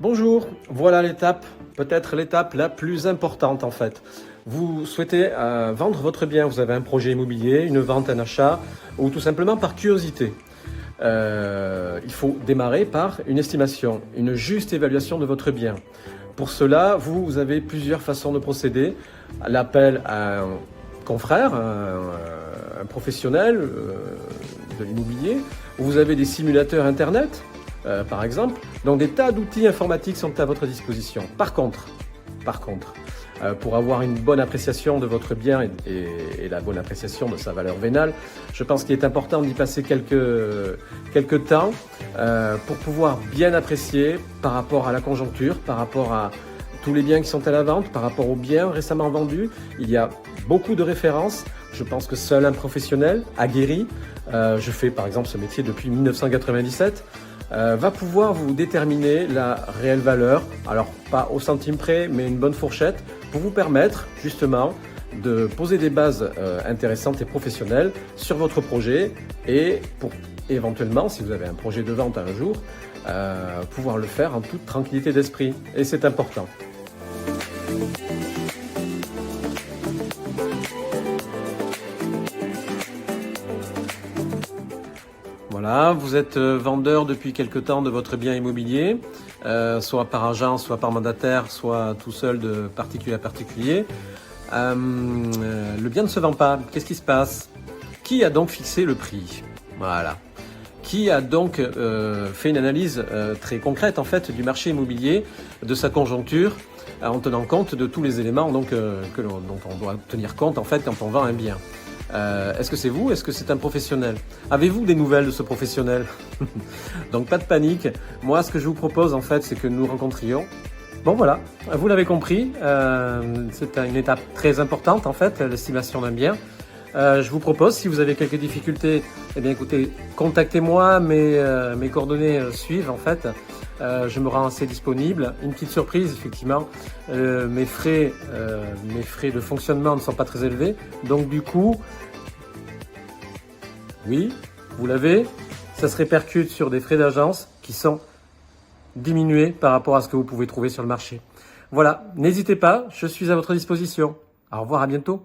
Bonjour, voilà l'étape, peut-être l'étape la plus importante en fait. Vous souhaitez vendre votre bien, vous avez un projet immobilier, une vente, un achat, ou tout simplement par curiosité. Il faut démarrer par une estimation, une juste évaluation de votre bien. Pour cela, vous avez plusieurs façons de procéder. L'appel à un confrère, un professionnel de l'immobilier. Vous avez des simulateurs internet, par exemple. Donc des tas d'outils informatiques sont à votre disposition. Par contre, pour avoir une bonne appréciation de votre bien et la bonne appréciation de sa valeur vénale, je pense qu'il est important d'y passer quelques temps pour pouvoir bien apprécier par rapport à la conjoncture, par rapport à tous les biens qui sont à la vente, par rapport aux biens récemment vendus. Il y a beaucoup de références. Je pense que seul un professionnel aguerri, je fais par exemple ce métier depuis 1997, va pouvoir vous déterminer la réelle valeur, alors pas au centime près, mais une bonne fourchette, pour vous permettre justement de poser des bases intéressantes et professionnelles sur votre projet et pour éventuellement, si vous avez un projet de vente un jour, pouvoir le faire en toute tranquillité d'esprit. Et c'est important. Voilà, vous êtes vendeur depuis quelque temps de votre bien immobilier, soit par agent, soit par mandataire, soit tout seul de particulier à particulier. Le bien ne se vend pas. Qu'est-ce qui se passe? Qui a donc fixé le prix? Voilà. Qui a donc fait une analyse très concrète en fait du marché immobilier, de sa conjoncture, en tenant compte de tous les éléments donc, dont on doit tenir compte en fait quand on vend un bien. Est-ce que c'est vous? Est-ce que c'est un professionnel? Avez-vous des nouvelles de ce professionnel? Donc pas de panique. Moi, ce que je vous propose en fait, c'est que nous rencontrions. Bon voilà, vous l'avez compris, c'est une étape très importante en fait, l'estimation d'un bien. Je vous propose, si vous avez quelques difficultés, eh bien écoutez, contactez-moi, mes coordonnées suivent en fait. Je me rends assez disponible. Une petite surprise, effectivement, mes frais de fonctionnement ne sont pas très élevés. Donc du coup, oui, vous l'avez, ça se répercute sur des frais d'agence qui sont diminués par rapport à ce que vous pouvez trouver sur le marché. Voilà, n'hésitez pas, je suis à votre disposition. Au revoir, à bientôt.